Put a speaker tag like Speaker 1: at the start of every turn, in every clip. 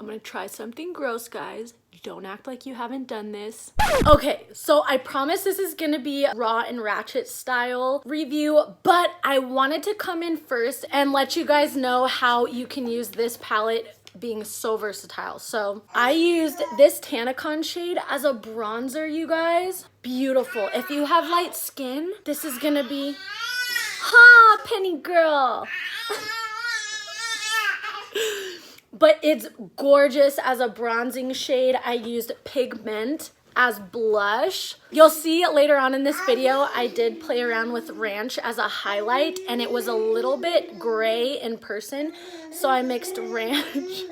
Speaker 1: I'm gonna try something gross, guys. Don't act like you haven't done this. Okay, so I promise this is gonna be raw and ratchet style review, but I wanted to come in first and let you guys know how you can use this palette being so versatile. So I used this Tanacon shade as a bronzer, you guys. Beautiful. If you have light skin, this is gonna be, ha, Penny girl. But it's gorgeous as a bronzing shade. I used Pigment as blush. You'll see later on in this video, I did play around with Ranch as a highlight, and it was a little bit gray in person, so I mixed Ranch.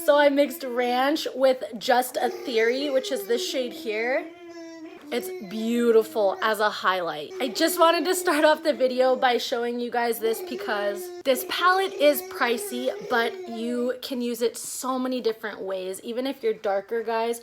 Speaker 1: So I mixed Ranch with Just a Theory, which is this shade here. It's beautiful as a highlight. I just wanted to start off the video by showing you guys this because this palette is pricey, but you can use it so many different ways. Even if you're darker, guys,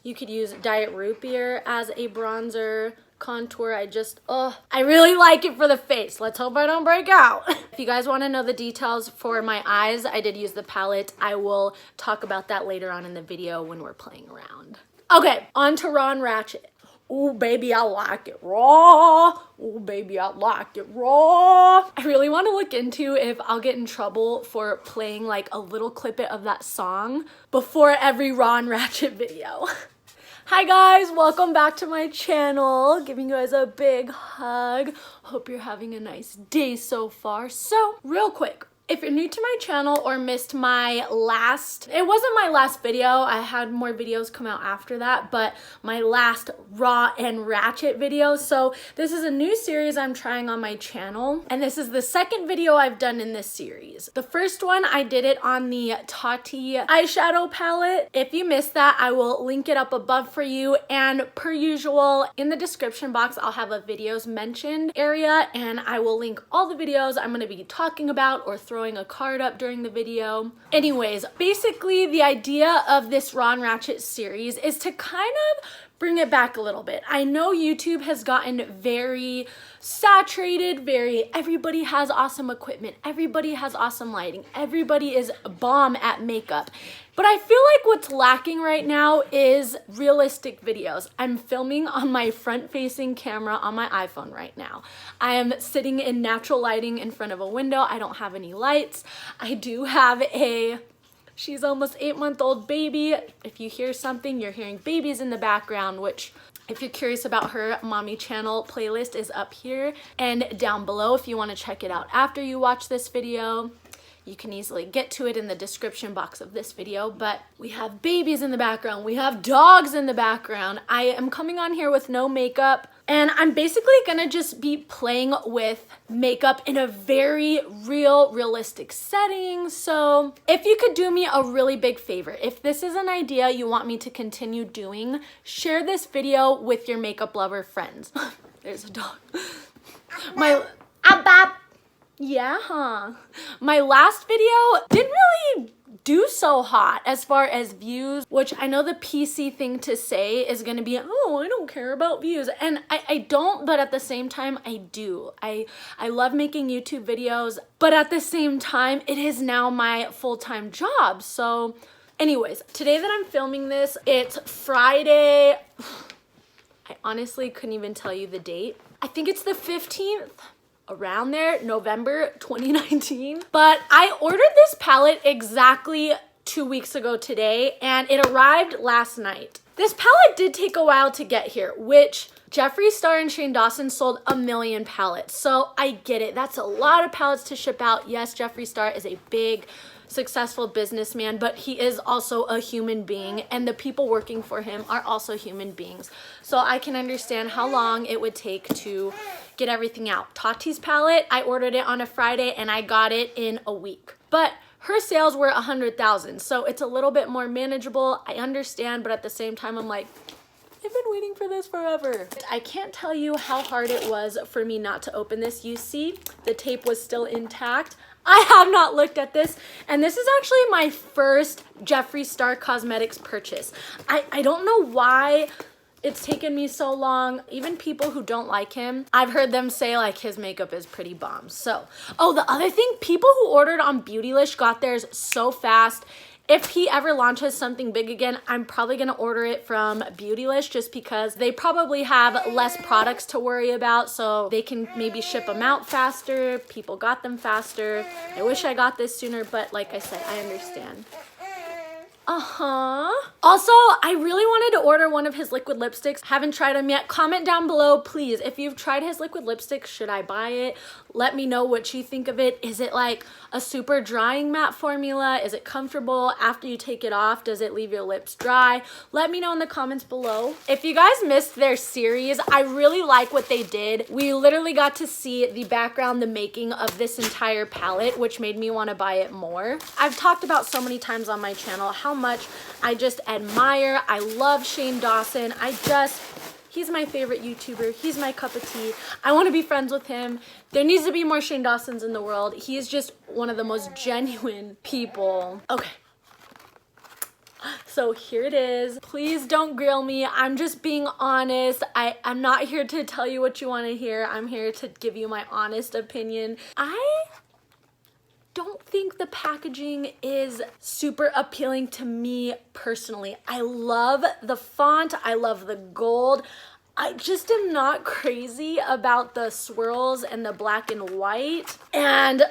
Speaker 1: you could use Diet Root Beer as a bronzer, contour. I really like it for the face. Let's hope I don't break out. If you guys want to know the details for my eyes, I did use the palette. I will talk about that later on in the video when we're playing around. Okay, on to Raw and Ratchet. Ooh, baby, I like it raw. Ooh, baby, I like it raw. I really want to look into if I'll get in trouble for playing like a little clip of that song before every Raw and Ratchet video. Hi guys, welcome back to my channel. Giving you guys a big hug. Hope you're having a nice day so far. So, real quick, if you're new to my channel or missed my it wasn't my last video, I had more videos come out after that, but my last Raw and Ratchet video. So this is a new series I'm trying on my channel, and this is the second video I've done in this series. The first one, I did it on the Tati eyeshadow palette. If you missed that, I will link it up above for you, and per usual, in the description box, I'll have a videos mentioned area, and I will link all the videos I'm gonna be talking about or throwing a card up during the video. Anyways, basically the idea of this Raw and Ratchet series is to kind of bring it back a little bit. I know YouTube has gotten very saturated, everybody has awesome equipment, everybody has awesome lighting, everybody is bomb at makeup. But I feel like what's lacking right now is realistic videos. I'm filming on my front-facing camera on my iPhone right now. I am sitting in natural lighting in front of a window. I don't have any lights. I do have she's almost 8-month-old baby. If you hear something, you're hearing babies in the background, which if you're curious about her mommy channel playlist is up here and down below if you want to check it out after you watch this video. You can easily get to it in the description box of this video, but we have babies in the background. We have dogs in the background. I am coming on here with no makeup, and I'm basically gonna just be playing with makeup in a very realistic setting. So if you could do me a really big favor, if this is an idea you want me to continue doing, share this video with your makeup lover friends. There's a dog. Yeah, huh? My last video didn't really do so hot as far as views, which I know the PC thing to say is gonna be, oh, I don't care about views. And I don't, but at the same time, I do. I love making YouTube videos, but at the same time, it is now my full-time job. So anyways, today that I'm filming this, it's Friday. I honestly couldn't even tell you the date. I think it's the 15th. Around there, November 2019. But I ordered this palette exactly 2 weeks ago today, and it arrived last night. This palette did take a while to get here, which Jeffree Star and Shane Dawson sold 1 million palettes. So I get it. That's a lot of palettes to ship out. Yes, Jeffree Star is a big, successful businessman, but he is also a human being, and the people working for him are also human beings. So I can understand how long it would take to get everything out. Tati's palette, I ordered it on a Friday and I got it in a week. But her sales were 100,000, so it's a little bit more manageable. I understand, but at the same time, I'm like, I've been waiting for this forever. I can't tell you how hard it was for me not to open this. You see, the tape was still intact. I have not looked at this, and this is actually my first Jeffree Star Cosmetics purchase. I don't know why It's taken me so long. Even people who don't like him, I've heard them say like his makeup is pretty bomb. So, oh, the other thing, people who ordered on Beautylish got theirs so fast. If he ever launches something big again, I'm probably gonna order it from Beautylish just because they probably have less products to worry about, so they can maybe ship them out faster. People got them faster. I wish I got this sooner, but like I said, I understand. Also, I really wanted to order one of his liquid lipsticks. Haven't tried them yet. Comment down below, please. If you've tried his liquid lipstick, should I buy it? Let me know what you think of it. Is it like a super drying matte formula? Is it comfortable? After you take it off, does it leave your lips dry? Let me know in the comments below. If you guys missed their series, I really like what they did. We literally got to see the background, the making of this entire palette, which made me want to buy it more. I've talked about so many times on my channel how much I just admire. I love Shane Dawson. He's my favorite YouTuber. He's my cup of tea. I want to be friends with him. There needs to be more Shane Dawsons in the world. He is just one of the most genuine people. Okay. So here it is. Please don't grill me. I'm just being honest. I'm not here to tell you what you want to hear. I'm here to give you my honest opinion. I don't think the packaging is super appealing to me personally. I love the font. I love the gold. I just am not crazy about the swirls and the black and white. And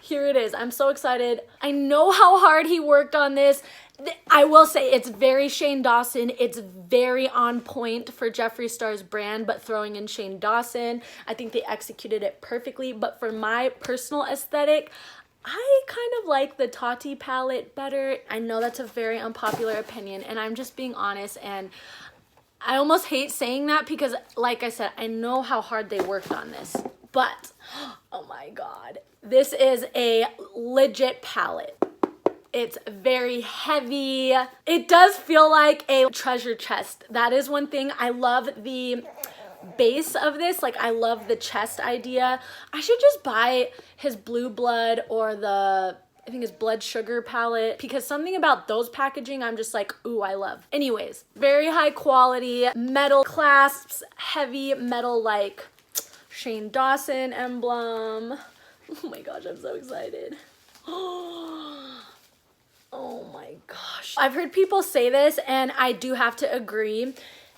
Speaker 1: here it is. I'm so excited. I know how hard he worked on this. I will say it's very Shane Dawson. It's very on point for Jeffree Star's brand, but throwing in Shane Dawson, I think they executed it perfectly. But for my personal aesthetic, I kind of like the Tati palette better. I know that's a very unpopular opinion, and I'm just being honest, and I almost hate saying that because, like I said, I know how hard they worked on this. But, oh my God, this is a legit palette. It's very heavy. It does feel like a treasure chest. That is one thing. I love the base of this. Like, I love the chest idea. I should just buy his Blue Blood or I think it's Blood Sugar palette, because something about those packaging I'm just like, ooh, I love. Anyways, very high quality metal clasps, heavy metal like Shane Dawson emblem. Oh my gosh, I'm so excited. Oh my gosh. I've heard people say this, and I do have to agree.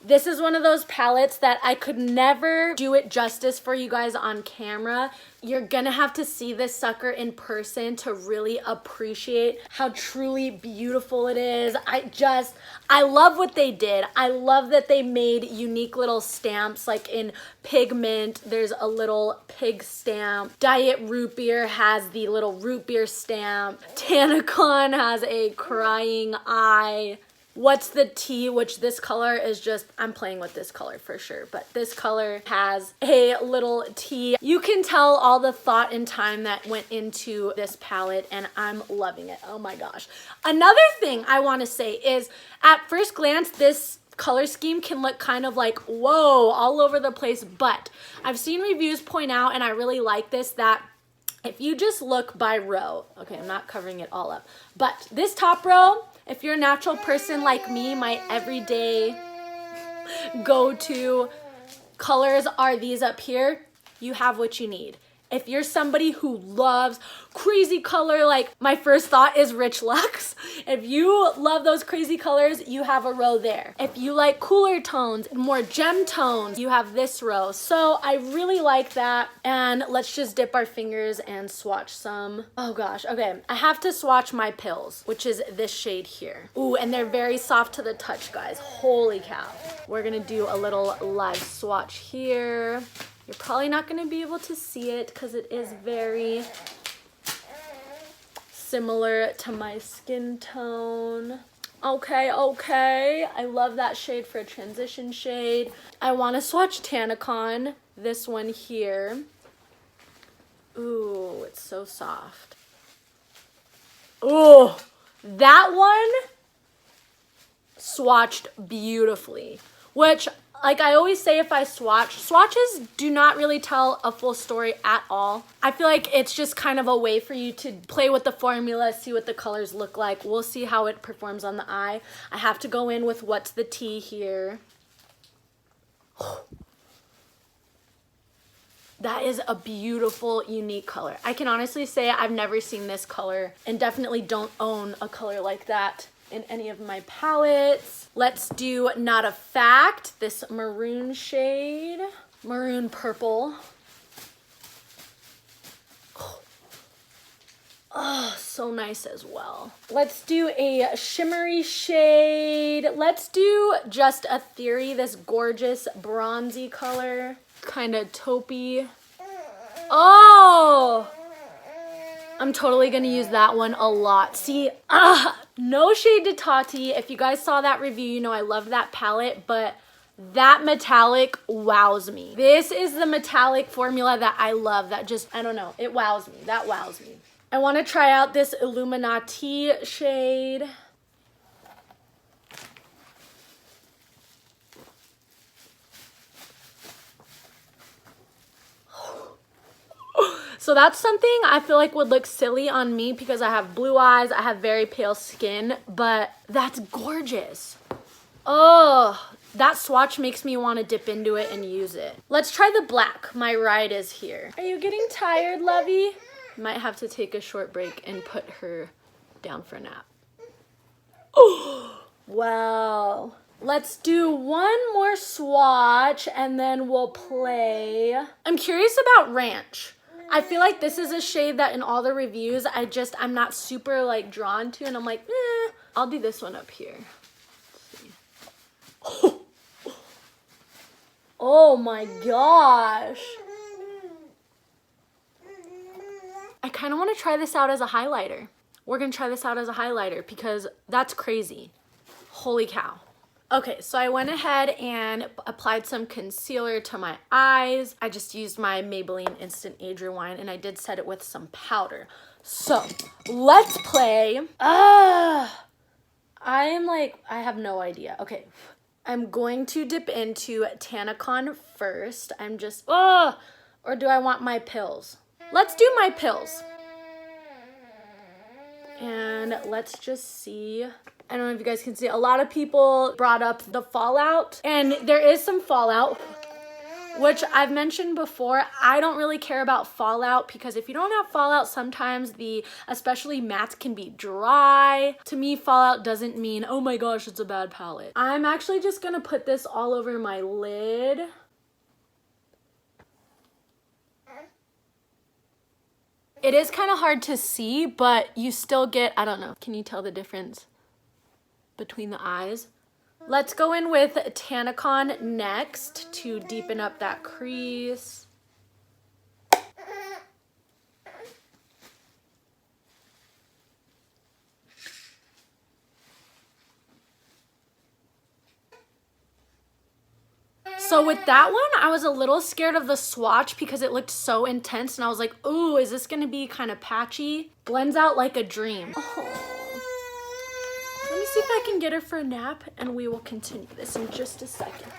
Speaker 1: This is one of those palettes that I could never do it justice for you guys on camera. You're gonna have to see this sucker in person to really appreciate how truly beautiful it is. I love what they did. I love that they made unique little stamps, like in pigment, there's a little pig stamp. Diet Root Beer has the little root beer stamp. Tanacon has a crying eye. What's the tea, which this color is just, I'm playing with this color for sure, but this color has a little tea. You can tell all the thought and time that went into this palette, and I'm loving it. Oh my gosh. Another thing I want to say is, at first glance, this color scheme can look kind of like, whoa, all over the place, but I've seen reviews point out, and I really like this, that if you just look by row, okay, I'm not covering it all up, but this top row, if you're a natural person like me, my everyday go-to colors are these up here. You have what you need. If you're somebody who loves crazy color, like my first thought is Rich Luxe. If you love those crazy colors, you have a row there. If you like cooler tones, more gem tones, you have this row. So I really like that. And let's just dip our fingers and swatch some. Oh gosh, okay. I have to swatch my pills, which is this shade here. Ooh, and they're very soft to the touch, guys. Holy cow. We're gonna do a little live swatch here. You're probably not going to be able to see it because it is very similar to my skin tone. Okay. I love that shade for a transition shade. I want to swatch Tanacon, this one here. Ooh, it's so soft. Ooh, that one swatched beautifully, which Like I always say, if I swatch, swatches do not really tell a full story at all. I feel like it's just kind of a way for you to play with the formula, see what the colors look like. We'll see how it performs on the eye. I have to go in with What's the Tea here. That is a beautiful, unique color. I can honestly say I've never seen this color and definitely don't own a color like that in any of my palettes. Let's do Not a Fact, this maroon shade, maroon purple. Oh, so nice as well. Let's do a shimmery shade. Let's do Just a Theory, this gorgeous bronzy color, kind of taupey. Oh, I'm totally gonna use that one a lot. See, no shade to Tati. If you guys saw that review, you know I love that palette, but that metallic wows me. This is the metallic formula that I love, that just, I don't know, it wows me. That wows me. I want to try out this Illuminati shade. So that's something I feel like would look silly on me because I have blue eyes, I have very pale skin, but that's gorgeous. Oh, that swatch makes me want to dip into it and use it. Let's try the black. My ride is here. Are you getting tired, lovey? Might have to take a short break and put her down for a nap. Oh, wow. Let's do one more swatch and then we'll play. I'm curious about Ranch. I feel like this is a shade that in all the reviews, I'm not super like drawn to, and I'm like, I'll do this one up here. Let's see. Oh my gosh. I kind of want to try this out as a highlighter. We're going to try this out as a highlighter because that's crazy. Holy cow. Okay, so I went ahead and applied some concealer to my eyes. I just used my Maybelline Instant Age Rewind and I did set it with some powder. So let's play. I have no idea. Okay, I'm going to dip into Tanacon first. Or do I want my pills? Let's do my pills. And let's just see. I don't know if you guys can see. A lot of people brought up the fallout. And there is some fallout, which I've mentioned before. I don't really care about fallout because if you don't have fallout, sometimes especially mattes can be dry. To me, fallout doesn't mean, oh my gosh, it's a bad palette. I'm actually just gonna put this all over my lid. It is kind of hard to see, but you still get, I don't know, can you tell the difference between the eyes? Let's go in with Tanacon next to deepen up that crease. So with that one, I was a little scared of the swatch because it looked so intense and I was like, ooh, is this gonna be kind of patchy? Blends out like a dream. Oh. Let me see if I can get her for a nap and we will continue this in just a second.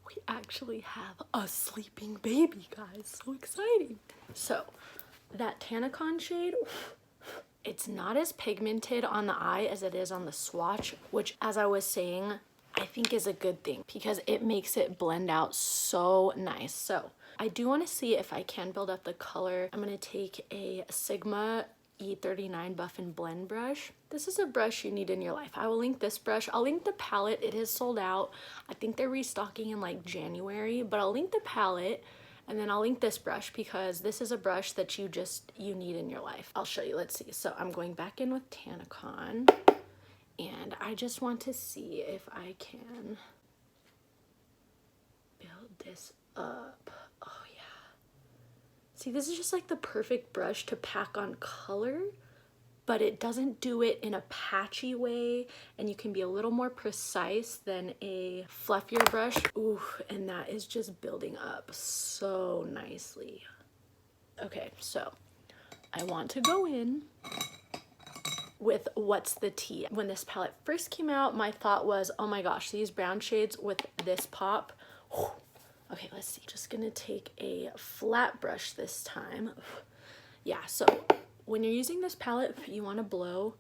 Speaker 1: We actually have a sleeping baby, guys. So exciting. So that Tanacon shade, it's not as pigmented on the eye as it is on the swatch, which as I was saying, I think is a good thing because it makes it blend out so nice. So I do want to see if I can build up the color. I'm going to take a Sigma E39 Buff and Blend brush. This is a brush you need in your life. I will link this brush. I'll link the palette. It is sold out. I think they're restocking in like January, but I'll link the palette and then I'll link this brush because this is a brush that you need in your life. I'll show you. Let's see. So I'm going back in with Tanacon. And I just want to see if I can build this up. Oh yeah. See, this is just like the perfect brush to pack on color, but it doesn't do it in a patchy way, and you can be a little more precise than a fluffier brush. Ooh, and that is just building up so nicely. Okay, so I want to go in with What's the Tea. When this palette first came out, my thought was, oh my gosh, these brown shades with this pop. Okay, let's see. Just gonna take a flat brush this time. Yeah, so when you're using this palette, you want to blow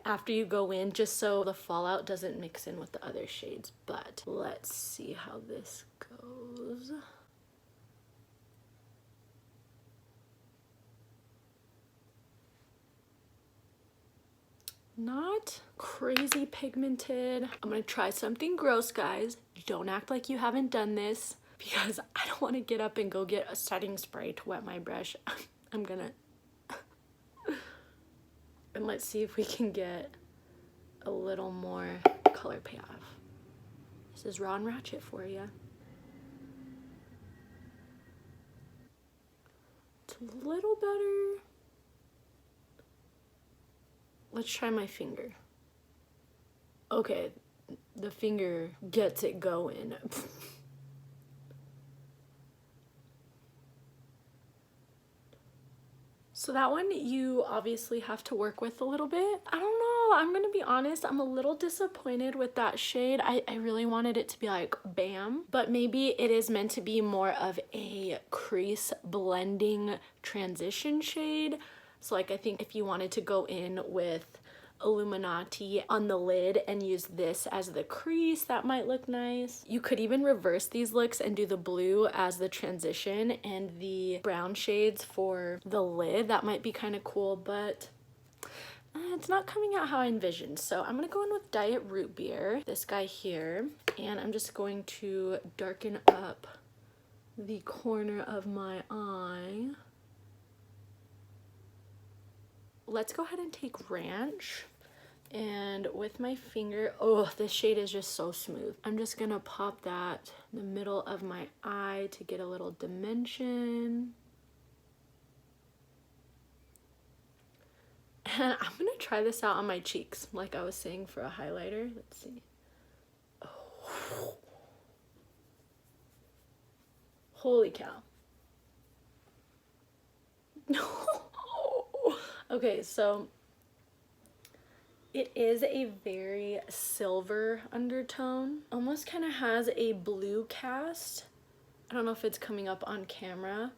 Speaker 1: after you go in, just so the fallout doesn't mix in with the other shades. But let's see how this goes. Not crazy pigmented. I'm gonna try something gross, guys. Don't act like you haven't done this, because I don't want to get up and go get a setting spray to wet my brush. I'm gonna and let's see if we can get a little more color payoff. This is Raw and Ratchet for you. It's a little better. Let's try my finger. Okay, the finger gets it going. So that one you obviously have to work with a little bit. I don't know, I'm gonna be honest, I'm a little disappointed with that shade. I really wanted it to be like bam, but maybe it is meant to be more of a crease blending transition shade. So like, I think if you wanted to go in with Illuminati on the lid and use this as the crease, that might look nice. You could even reverse these looks and do the blue as the transition and the brown shades for the lid. That might be kind of cool, but it's not coming out how I envisioned. So I'm gonna go in with Diet Root Beer, this guy here, and I'm just going to darken up the corner of my eye. Let's go ahead and take Ranch, and with my finger, oh, this shade is just so smooth. I'm just gonna pop that in the middle of my eye to get a little dimension. And I'm gonna try this out on my cheeks, like I was saying for a highlighter. Let's see. Oh. Holy cow. No. Okay, so it is a very silver undertone. Almost kind of has a blue cast. I don't know if it's coming up on camera,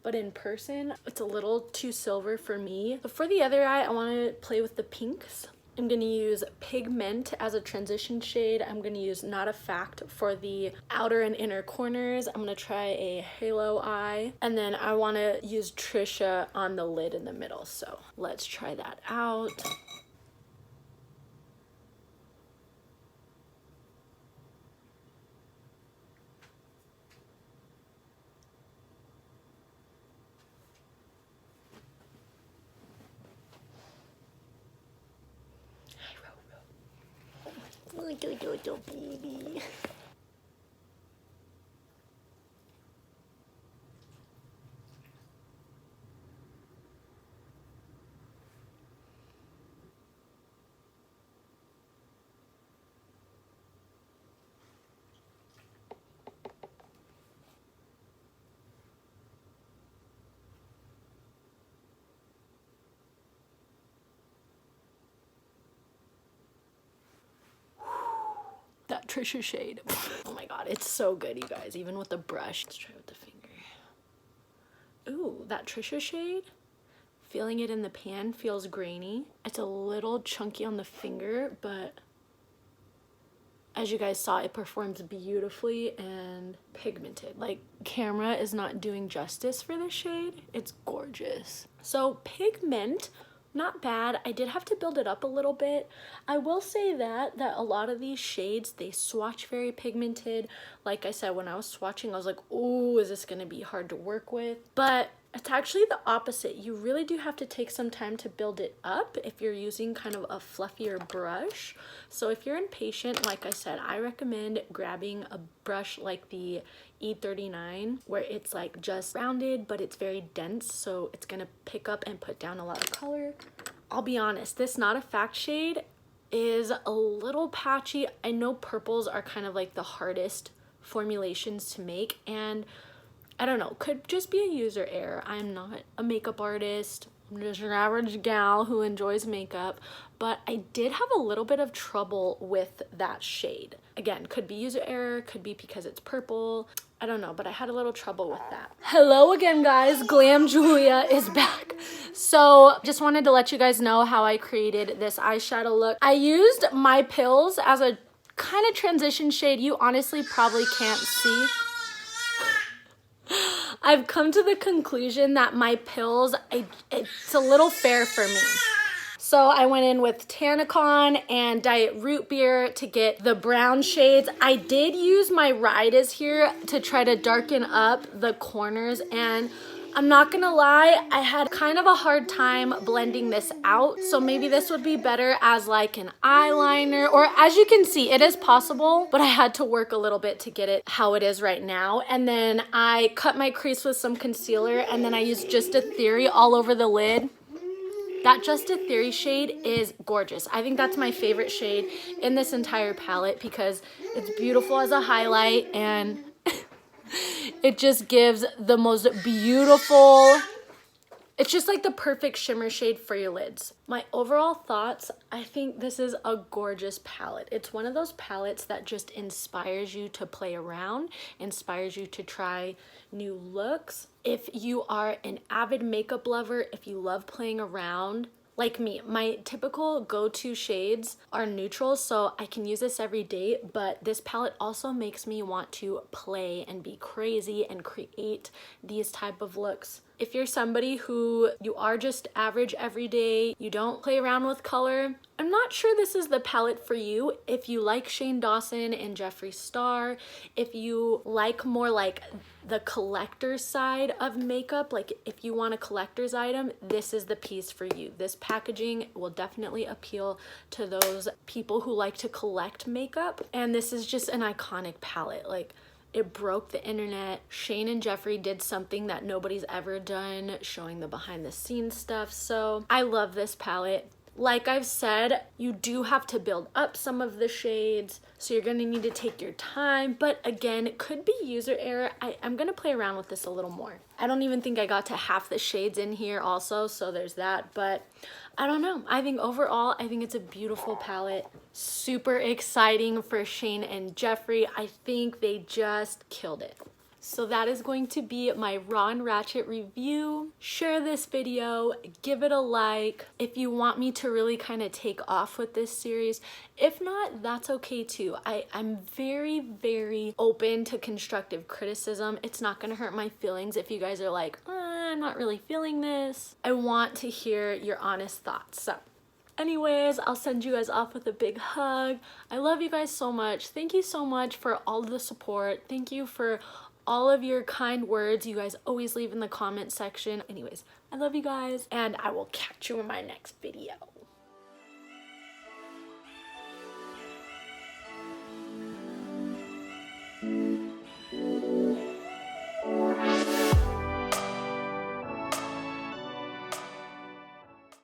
Speaker 1: but in person, it's a little too silver for me. But for the other eye, I want to play with the pinks. I'm going to use Pigment as a transition shade. I'm going to use Not a Fact for the outer and inner corners. I'm going to try a halo eye. And then I want to use Trisha on the lid in the middle. So let's try that out. Little baby. That Trisha shade. Oh my god, it's so good, you guys, even with the brush. Let's try with the finger. Ooh, that Trisha shade, feeling it in the pan, feels grainy. It's a little chunky on the finger, but as you guys saw, it performs beautifully and pigmented. Like, camera is not doing justice for this shade. It's gorgeous. So Pigment, not bad. I did have to build it up a little bit. I will say that a lot of these shades, they swatch very pigmented. Like I said, when I was swatching, I was like, oh, is this gonna be hard to work with? But it's actually the opposite. You really do have to take some time to build it up if you're using kind of a fluffier brush. So if you're impatient, like I said, I recommend grabbing a brush like the E39, where it's like just rounded, but it's very dense, so it's gonna pick up and put down a lot of color. I'll be honest, this Not a Fact shade is a little patchy. I know purples are kind of like the hardest formulations to make, and I don't know, could just be a user error. I'm not a makeup artist. I'm just an average gal who enjoys makeup, but I did have a little bit of trouble with that shade. Again, could be user error, could be because it's purple. I don't know, but I had a little trouble with that. Hello again, guys. Glam Julia is back. So just wanted to let you guys know how I created this eyeshadow look. I used My Pills as a kind of transition shade. You honestly probably can't see. I've come to the conclusion that My Pills, it's a little fair for me. So I went in with Tanacon and Diet Root Beer to get the brown shades. I did use my Ride here to try to darken up the corners, and I'm not gonna lie, I had kind of a hard time blending this out. So maybe this would be better as like an eyeliner, or as you can see, it is possible, but I had to work a little bit to get it how it is right now. And then I cut my crease with some concealer, and then I used Just a Theory all over the lid. That Just a Theory shade is gorgeous. I think that's my favorite shade in this entire palette because it's beautiful as a highlight, and it just gives the most beautiful, it's just like the perfect shimmer shade for your lids. My overall thoughts, I think this is a gorgeous palette. It's one of those palettes that just inspires you to play around, inspires you to try new looks. If you are an avid makeup lover, if you love playing around, like me, my typical go-to shades are neutrals, so I can use this every day, but this palette also makes me want to play and be crazy and create these type of looks. If you're somebody who you are just average every day, you don't play around with color, I'm not sure this is the palette for you. If you like Shane Dawson and Jeffree Star, if you like more like the collector's side of makeup, like if you want a collector's item, this is the piece for you. This packaging will definitely appeal to those people who like to collect makeup, and this is just an iconic palette. Like, it broke the internet. Shane and Jeffree did something that nobody's ever done, showing the behind the scenes stuff. So I love this palette. Like I've said, you do have to build up some of the shades, so you're gonna need to take your time, but again, it could be user error. I'm gonna play around with this a little more. I don't even think I got to half the shades in here also, so there's that, but I don't know. I think overall, I think it's a beautiful palette. Super exciting for Shane and Jeffree. I think they just killed it. So that is going to be my Raw and Ratchet review. Share this video, give it a like if you want me to really kind of take off with this series. If not, that's okay too. I'm very, very open to constructive criticism. It's not gonna hurt my feelings if you guys are like, I'm not really feeling this. I want to hear your honest thoughts. So anyways, I'll send you guys off with a big hug. I love you guys so much. Thank you so much for all the support. Thank you for all of your kind words you guys always leave in the comment section. Anyways, I love you guys, and I will catch you in my next video.